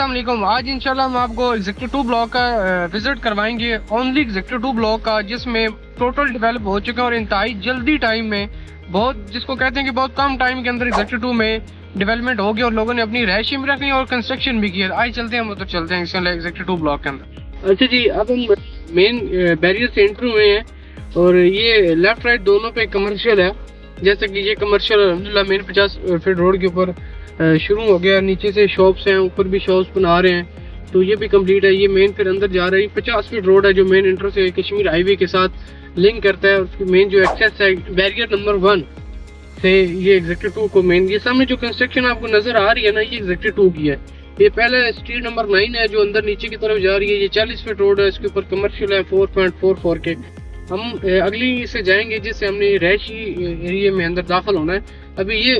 अस्सलाम वालेकुम। आज इंशाल्लाह हम आपको एग्जीक्यूटिव ब्लॉक का विजिट करवाएंगे, ओनली एग्जीक्यूटिव ब्लॉक का, जिसमें टोटल डेवलप हो चुका है और इंतहाई जल्दी टाइम में, बहुत जिसको कहते हैं कि बहुत कम टाइम के अंदर एग्जीक्यूटिव में डेवलपमेंट हो गया और लोगों ने अपनी रहायशी भी रखनी और कंस्ट्रक्शन भी की है। आज चलते हैं, हम उधर चलते हैं इंशाल्लाह एग्जीक्यूटिव ब्लॉक के अंदर। अच्छा जी, अब हम मेन बैरियर से एंटर हुए हैं और ये लेफ्ट राइट दोनों पे कमर्शियल है। जैसे कि ये कमर्शियल अल्हम्दुलिल्लाह मेन 50 फीट रोड के ऊपर शुरू हो गया, नीचे से शॉप्स हैं, ऊपर भी शॉप्स बना रहे हैं, तो ये भी कंप्लीट है। ये मेन फिर अंदर जा रही 50 फीट रोड है जो मेन इंटर से कश्मीर हाईवे के साथ लिंक करता है। उसकी मेन जो एक्सेस है बैरियर नंबर 1 से ये एग्जीक्यूटिव को मेन, ये सामने जो कंस्ट्रक्शन आपको नजर आ रही है ना, ये एग्जीक्यूटिव की है। ये पहले स्ट्रीट नंबर 9 है जो अंदर नीचे की तरफ जा रही है। ये 40 फीट रोड है, इसके ऊपर कमर्शियल है 4.44 के। हम अगली से जाएंगे जिससे हमने रहायशी एरिया में अंदर दाखिल होना है। अभी ये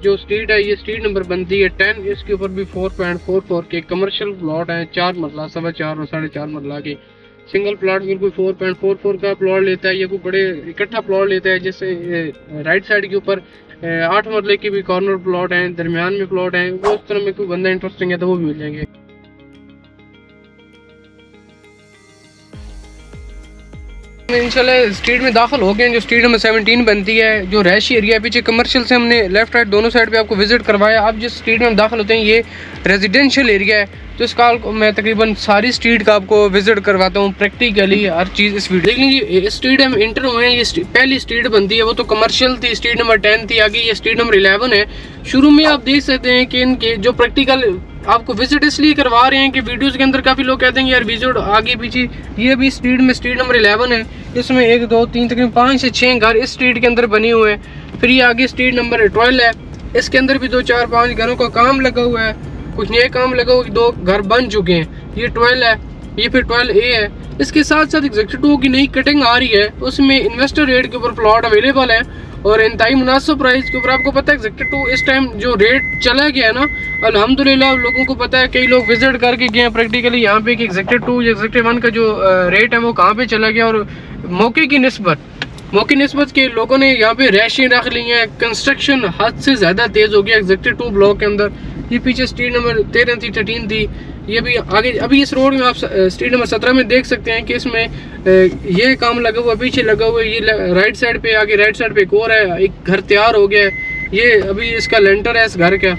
जो स्ट्रीट है, ये स्ट्रीट नंबर बनती है 10, इसके ऊपर भी 4.44 के कमर्शियल प्लॉट हैं, 4 मरला, 4.25 और 4.5 मरला के। सिंगल प्लॉट में कोई 4.44 का प्लॉट लेता है, ये कोई बड़े इकट्ठा प्लॉट लेता है। जैसे राइट साइड के ऊपर 8 मरले की भी कॉर्नर प्लॉट हैं, दरमियान में प्लॉट हैं, वो उस तरह में कोई बंदा इंटरेस्टिंग है तो वो भी मिल जाएंगे। इंशाल्लाह स्ट्रीट में दाखिल हो गए, जो स्ट्रीट नंबर 17 बनती है, जो रहायशी एरिया, पीछे कमर्शियल से हमने लेफ्ट राइट दोनों साइड पे आपको विजिट करवाया। अब जिस स्ट्रीट में हम दाखिल होते हैं ये रेजिडेंशियल एरिया है, तो इस काल को मैं तकरीबन सारी स्ट्रीट का आपको विजिट करवाता हूँ प्रैक्टिकली हर चीज़ इस वीडियो। देख लीजिए, इस स्ट्रीट में इंटर हुए हैं, ये पहली स्ट्रीट बनती है, वो तो कमर्शियल थी, स्ट्रीट नंबर 10 थी। आगे ये स्ट्रीट नंबर 11 है। शुरू में आप देख सकते हैं कि इनके जो प्रैक्टिकल आपको विजिट इसलिए करवा रहे हैं कि वीडियोस के अंदर काफ़ी लोग कहते हैं यार विजिट आगे पीछे। ये भी स्ट्रीट में स्ट्रीट नंबर 11 है, इसमें 1 2 3 तकरीबन 5 से 6 घर इस स्ट्रीट के अंदर बने हुए हैं। फिर ये आगे स्ट्रीट नंबर 12 है, इसके अंदर भी 2 4 5 घरों का काम लगा हुआ है, कुछ नए काम लगा हुआ है, 2 घर बन चुके हैं। ये 12 है, ये फिर 12A है। इसके साथ साथ एग्जीक्यूटिव की नई कटिंग आ रही है, उसमें इन्वेस्टर रेट के ऊपर प्लॉट अवेलेबल है और इंतहाई मुनासिब प्राइस के ऊपर। आपको पता है एग्जीक्यूटिव इस टाइम जो रेट चला गया है ना, अल्हम्दुलिल्लाह लोगों को पता है, कई लोग विजिट करके गए हैं प्रैक्टिकली यहाँ पे कि एग्जीक्यूटिव या एग्जीक्यूटिव 1 का जो रेट है वो कहाँ पे चला गया। और मौके की निस्बत के लोगों ने यहाँ पे रहायशी रख ली हैं, कंस्ट्रक्शन हद से ज़्यादा तेज़ हो गया एग्जीक्यूटिव ब्लॉक के अंदर। ये पीछे स्ट्रीट नंबर 13 थी, 13 थी, ये भी आगे। अभी इस रोड में आप स्ट्रीट नंबर 17 में देख सकते हैं कि इसमें ये काम लगा हुआ, पीछे लगा हुआ है। ये राइट साइड पे, आगे राइट साइड पे एक और है, एक घर तैयार हो गया है। ये अभी इसका लेंटर है इस घर का।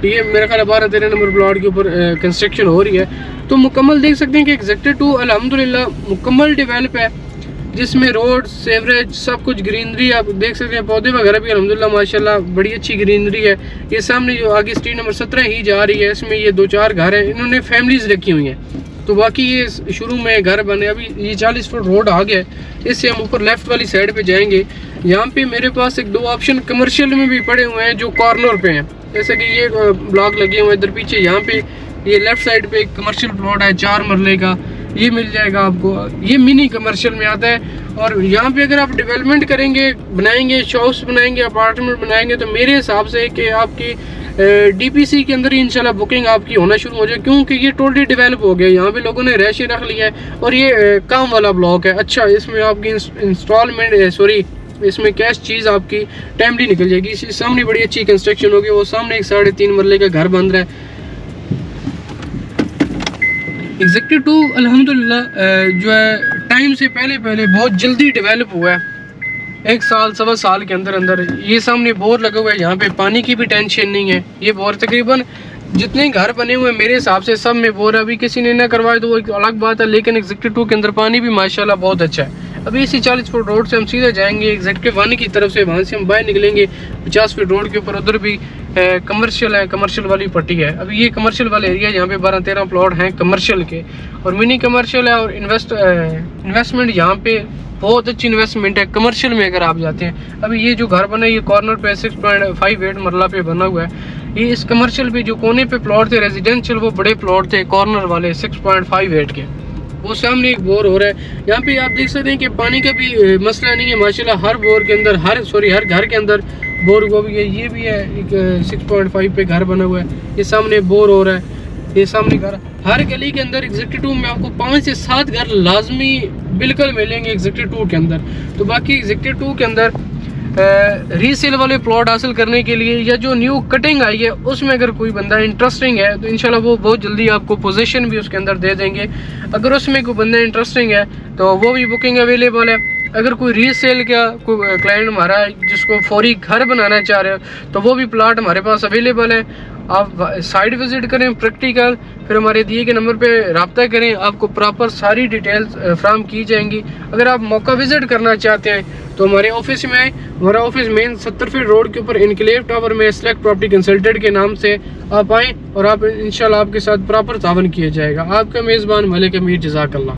ये मेरा ख्याल 12-13 नंबर प्लॉट के ऊपर कंस्ट्रक्शन हो रही है। तो मुकम्मल देख सकते हैं कि एग्जीक्यूटिव अल्हम्दुलिल्लाह मुकम्मल डेवलप है, जिसमें रोड सेवरेज सब कुछ, ग्रीनरी आप देख सकते हैं, पौधे वगैरह भी अल्हम्दुलिल्लाह माशाल्लाह बड़ी अच्छी ग्रीनरी है। ये सामने जो आगे स्ट्रीट नंबर 17 ही जा रही है, इसमें ये 2 4 घर हैं, इन्होंने फैमिलीज रखी हुई हैं। तो बाकी ये शुरू में घर बने। अभी ये 40 फुट रोड आ गया है, इससे हम ऊपर लेफ्ट वाली साइड पे जाएंगे। यहाँ पे मेरे पास 1-2 ऑप्शन कमर्शियल में भी पड़े हुए हैं जो कॉर्नर पे हैं, जैसे कि ये ब्लॉक लगे हुए हैं इधर पीछे। यहाँ पे ये लेफ्ट साइड पे एक कमर्शियल प्लॉट है 4 मरले का, ये मिल जाएगा आपको। ये मिनी कमर्शियल में आता है। और यहाँ पे अगर आप डेवलपमेंट करेंगे, बनाएंगे, शॉप्स बनाएंगे, अपार्टमेंट बनाएंगे, तो मेरे हिसाब से कि आपकी DPC के अंदर ही इंशाल्लाह बुकिंग आपकी होना शुरू हो जाए, क्योंकि ये टोटली डेवलप हो गया। यहाँ पे लोगों ने रहायशी रख लिया है और ये काम वाला ब्लॉक है। अच्छा, इसमें आपकी इंस्टॉलमेंट इसमें कैश चीज़ आपकी टाइमली निकल जाएगी। इसी सामने बड़ी अच्छी कंस्ट्रक्शन होगी, वो सामने एक 3.5 मरले का घर बन रहा है। एग्जीक्यूटिव अल्हम्दुलिल्लाह जो है टाइम से पहले बहुत जल्दी डेवलप हुआ है, 1 साल 1.25 साल के अंदर। ये सामने बोर लगा हुआ है, यहाँ पे पानी की भी टेंशन नहीं है। ये बोर तकरीबन जितने घर बने हुए हैं मेरे हिसाब से सब में बोर है। अभी किसी ने ना करवाए तो वो एक अलग बात है, लेकिन एग्जीक्यूटिव के अंदर पानी भी माशाल्लाह बहुत अच्छा है। अभी इसी 40 फुट रोड से हम सीधे जाएंगे एग्जीक्यूटिव 1 की तरफ से, वहाँ से हम बाहर निकलेंगे 50 फीट रोड के ऊपर। उधर भी कमर्शियल है, कमर्शियल वाली पट्टी है। अभी ये कमर्शियल वाले एरिया यहाँ पे 12-13 प्लॉट हैं कमर्शियल के, और मिनी कमर्शियल है। और इन्वेस्टमेंट यहाँ पे बहुत अच्छी इन्वेस्टमेंट है कमर्शियल में अगर आप जाते हैं। अभी ये जो घर बना है ये कॉर्नर पे 6.58 मरला पे बना हुआ है। ये इस कमर्शियल पे जो कोने पे प्लॉट थे रेजिडेंशियल, वो बड़े प्लॉट थे कॉर्नर वाले 6.58 के। वो सामने एक बोर हो रहा है। यहाँ पे आप देख सकते हैं कि पानी का भी मसला नहीं है माशाल्लाह। हर बोर के अंदर, हर घर के अंदर बोर हुआ भी है। ये भी है एक 6.5 पे घर बना हुआ है। ये सामने बोर हो रहा है, ये सामने घर। हर गली के अंदर एग्जीक्यूटिव में आपको 5 से 7 घर लाजमी बिल्कुल मिलेंगे एग्जीक्यूटिव के अंदर। तो बाकी एग्जीक्यूटिव के अंदर रीसेल वाले प्लॉट हासिल करने के लिए या जो न्यू कटिंग आई है उसमें अगर कोई बंदा इंटरेस्टिंग है तो इंशाल्लाह वो बहुत जल्दी आपको पोजीशन भी उसके अंदर दे देंगे। अगर उसमें कोई बंदा इंटरेस्टिंग है तो वो भी बुकिंग अवेलेबल है। अगर कोई रीसेल का कोई क्लाइंट हमारा जिसको फौरी घर बनाना चाह रहे हो तो वो भी प्लाट हमारे पास अवेलेबल है। आप साइट विज़िट करें प्रैक्टिकल, फिर हमारे दिए के नंबर पे रब्ता करें, आपको प्रॉपर सारी डिटेल्स फ्राहम की जाएंगी। अगर आप मौका विज़िट करना चाहते हैं तो हमारे ऑफिस में आए। हमारा ऑफिस मेन 70 फीट रोड के ऊपर इनक्लेव टावर में सेलेक्ट प्रॉपर्टी कंसल्टेंट के नाम से आप आएँ और आप इंशाल्लाह आपके साथ प्रॉपर तावन किया जाएगा। आपका मेज़बान मलिक अमीर, जज़ाकल्लाह।